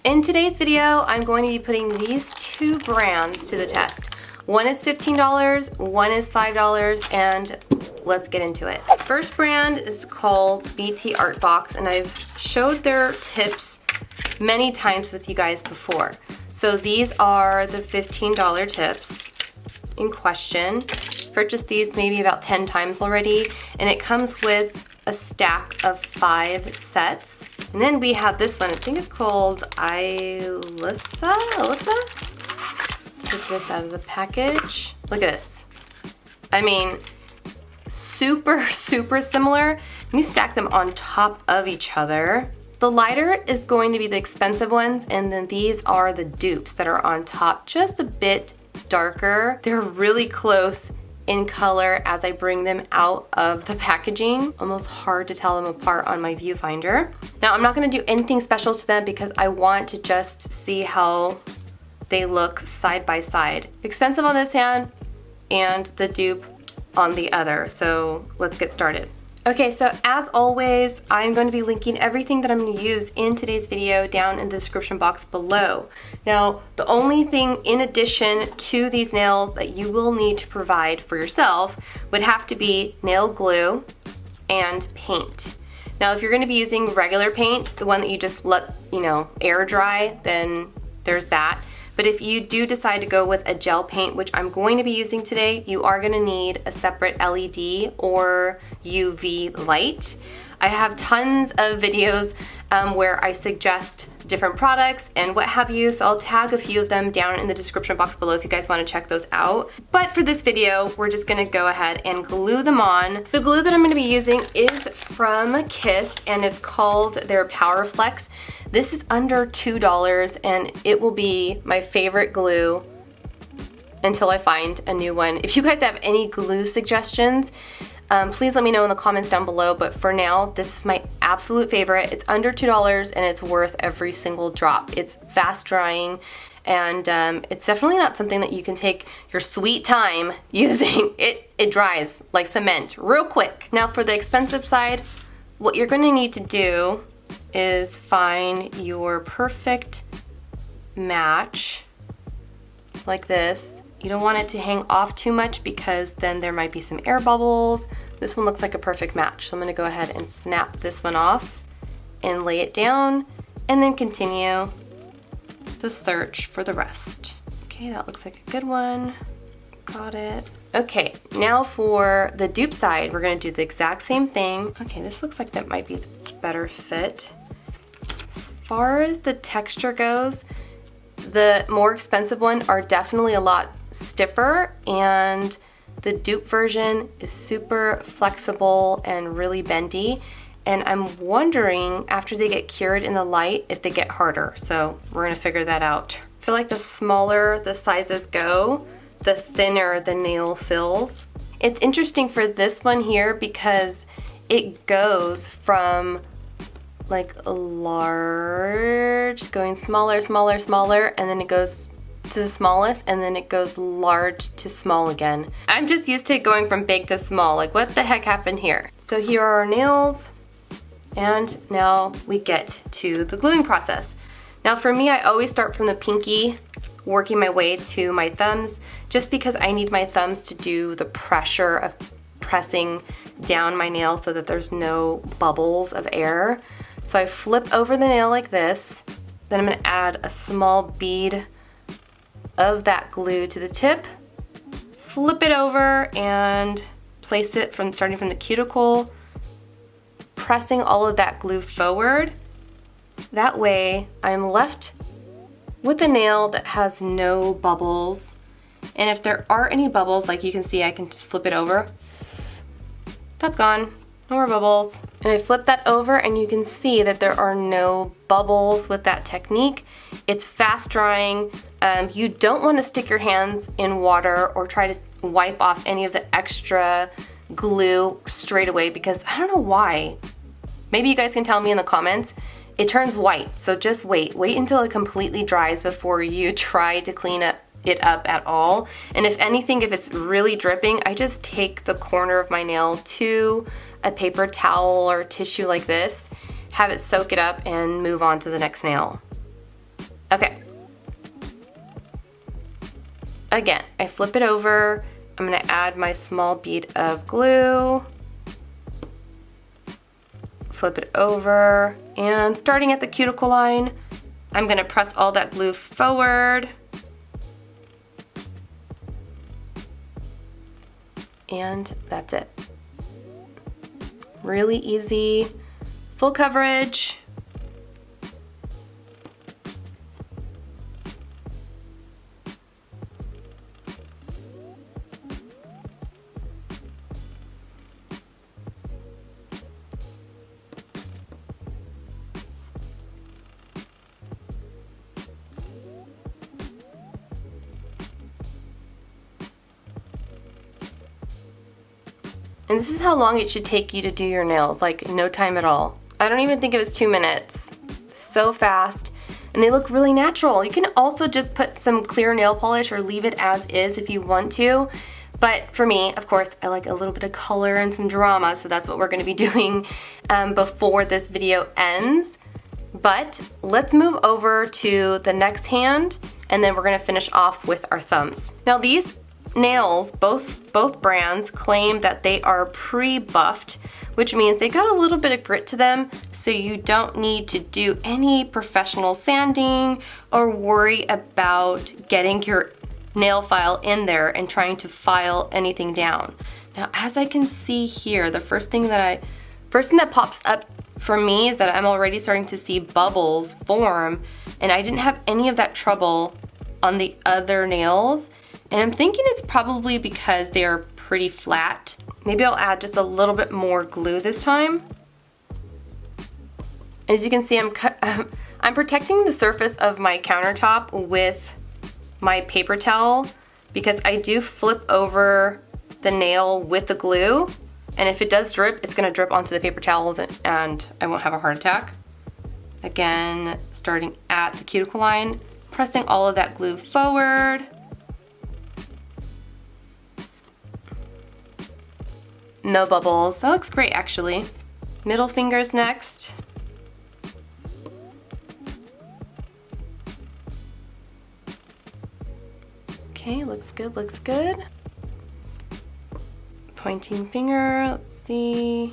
In today's video, I'm going to be putting these two brands to the test. One is $15, one is $5, and let's get into it. First brand is called BT Art Box, and I've showed their tips many times with you guys before. So these are the $15 tips in question. Purchased these maybe about 10 times already, and it comes with a stack of 5 sets. And then we have this one, I think it's called Alyssa? Let's take this out of the package. Look at this. I mean, super similar. Let me stack them on top of each other. The lighter is going to be the expensive ones, and then these are the dupes that are on top, just a bit darker. They're really close in color as I bring them out of the packaging. Almost hard to tell them apart on my viewfinder. Now I'm not gonna do anything special to them because I want to just see how they look side by side. Expensive on this hand and the dupe on the other. So let's get started. Okay, so as always, I'm going to be linking everything that I'm going to use in today's video down in the description box below. Now, the only thing in addition to these nails that you will need to provide for yourself would have to be nail glue and paint. Now, if you're going to be using regular paint, the one that you just let, air dry, then there's that. But if you do decide to go with a gel paint, which I'm going to be using today, you are going to need a separate LED or UV light. I have tons of videos where I suggest different products and what have you, so I'll tag a few of them down in the description box below if you guys want to check those out. But for this video, we're just going to go ahead and glue them on. The glue that I'm going to be using is from Kiss, and it's called their Power Flex. This is under $2, and it will be my favorite glue until I find a new one. If you guys have any glue suggestions, please let me know in the comments down below, but for now, this is my absolute favorite. It's under $2 and it's worth every single drop. It's fast drying, and it's definitely not something that you can take your sweet time using. It dries like cement real quick. Now for the expensive side, what you're gonna need to do is find your perfect match like this. You don't want it to hang off too much because then there might be some air bubbles. This one looks like a perfect match. So I'm gonna go ahead and snap this one off and lay it down and then continue to search for the rest. Okay, that looks like a good one. Got it. Okay, now for the dupe side, we're gonna do the exact same thing. Okay, this looks like that might be the better fit. As far as the texture goes, the more expensive one are definitely a lot stiffer, and the dupe version is super flexible and really bendy, and I'm wondering after they get cured in the light if they get harder, so we're gonna figure that out. I feel like the smaller the sizes go, the thinner the nail feels. It's interesting for this one here because it goes from like a large, going smaller, and then it goes to the smallest, and then it goes large to small again. I'm just used to it going from big to small. Like, what the heck happened here? So here are our nails, and now we get to the gluing process. Now for me, I always start from the pinky, working my way to my thumbs, just because I need my thumbs to do the pressure of pressing down my nail so that there's no bubbles of air. So I flip over the nail like this, then I'm gonna add a small bead of that glue to the tip, flip it over and place it starting from the cuticle, pressing all of that glue forward. That way I'm left with a nail that has no bubbles. And if there are any bubbles, like you can see, I can just flip it over. That's gone. No more bubbles. And I flip that over and you can see that there are no bubbles with that technique. It's fast drying. You don't want to stick your hands in water or try to wipe off any of the extra glue straight away because I don't know why. Maybe you guys can tell me in the comments. It turns white, so just wait. Wait until it completely dries before you try to clean it up at all. And if anything, if it's really dripping, I just take the corner of my nail to a paper towel or tissue like this, have it soak it up and move on to the next nail. Okay. Again, I flip it over. I'm gonna add my small bead of glue. Flip it over, and starting at the cuticle line, I'm gonna press all that glue forward. And that's it. Really easy, full coverage. And this is how long it should take you to do your nails, like no time at all. I don't even think it was 2 minutes. So fast. And they look really natural. You can also just put some clear nail polish or leave it as is if you want to. But for me, of course, I like a little bit of color and some drama, so that's what we're gonna be doing before this video ends. But let's move over to the next hand, and then we're gonna finish off with our thumbs. Now these nails, both brands claim that they are pre-buffed, which means they got a little bit of grit to them, so you don't need to do any professional sanding or worry about getting your nail file in there and trying to file anything down. Now, as I can see here, the first thing that pops up for me is that I'm already starting to see bubbles form, and I didn't have any of that trouble on the other nails. And I'm thinking it's probably because they are pretty flat. Maybe I'll add just a little bit more glue this time. As you can see, I'm protecting the surface of my countertop with my paper towel because I do flip over the nail with the glue. And if it does drip, it's gonna drip onto the paper towels and I won't have a heart attack. Again, starting at the cuticle line, pressing all of that glue forward. No bubbles. That looks great, actually. Middle fingers next. Okay, looks good, looks good. Pointing finger, let's see.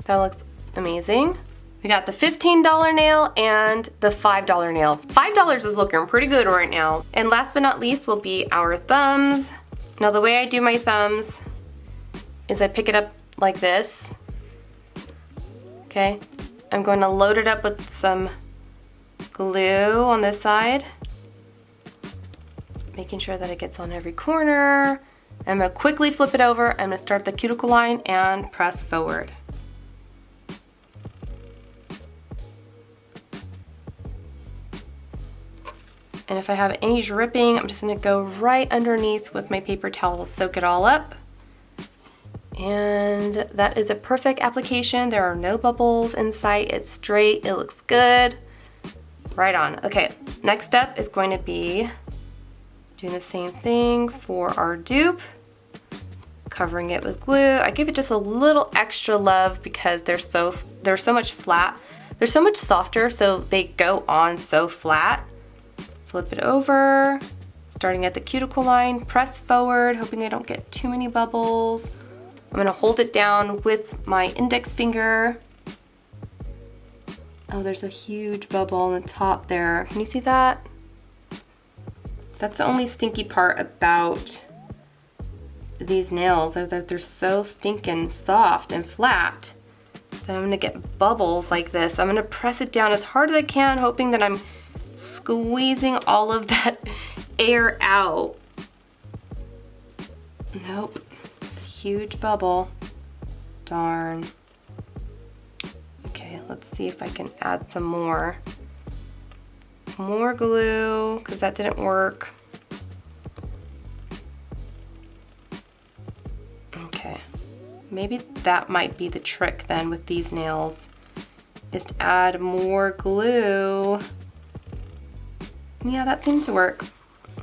That looks amazing. We got the $15 nail and the $5 nail. $5 is looking pretty good right now. And last but not least will be our thumbs. Now the way I do my thumbs is I pick it up like this. Okay, I'm going to load it up with some glue on this side. Making sure that it gets on every corner. I'm gonna quickly flip it over. I'm gonna start the cuticle line and press forward. And if I have any dripping, I'm just gonna go right underneath with my paper towel, soak it all up. And that is a perfect application. There are no bubbles in sight. It's straight, it looks good. Right on. Okay, next step is going to be doing the same thing for our dupe. Covering it with glue. I give it just a little extra love because they're so much flat. They're so much softer, so they go on so flat. Flip it over, starting at the cuticle line, press forward, hoping I don't get too many bubbles. I'm gonna hold it down with my index finger. Oh, there's a huge bubble on the top there. Can you see that? That's the only stinky part about these nails, is that they're so stinking soft and flat that I'm gonna get bubbles like this. I'm gonna press it down as hard as I can, hoping that I'm squeezing all of that air out. Nope. Huge bubble. Darn. Okay, let's see if I can add some more. More glue, because that didn't work. Okay. Maybe that might be the trick then with these nails, is to add more glue. Yeah, that seemed to work.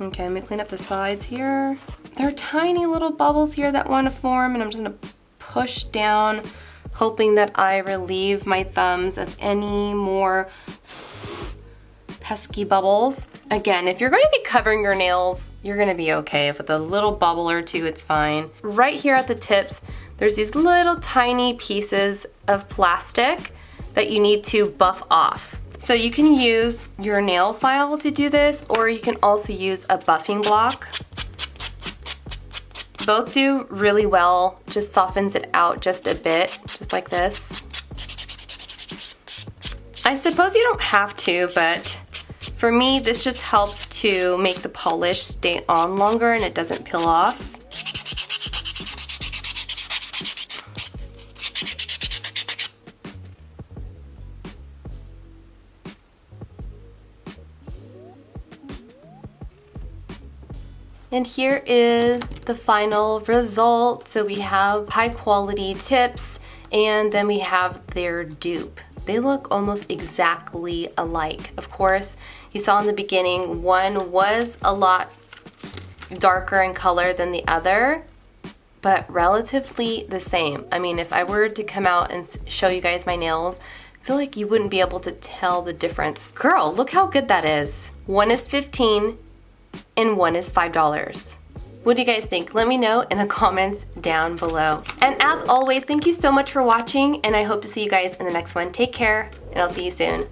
Okay, let me clean up the sides here. There are tiny little bubbles here that want to form, and I'm just gonna push down hoping that I relieve my thumbs of any more pesky bubbles. Again, if you're going to be covering your nails, you're going to be okay. If with a little bubble or two, it's fine. Right here at the tips, there's these little tiny pieces of plastic that you need to buff off. So you can use your nail file to do this, or you can also use a buffing block. Both do really well, just softens it out just a bit, just like this. I suppose you don't have to, but for me, this just helps to make the polish stay on longer and it doesn't peel off. And here is the final result. So we have high quality tips, and then we have their dupe. They look almost exactly alike. Of course, you saw in the beginning, one was a lot darker in color than the other, but relatively the same. I mean, if I were to come out and show you guys my nails, I feel like you wouldn't be able to tell the difference. Girl, look how good that is. One is $15 and one is $5. What do you guys think? Let me know in the comments down below. And as always, thank you so much for watching, and I hope to see you guys in the next one. Take care, and I'll see you soon.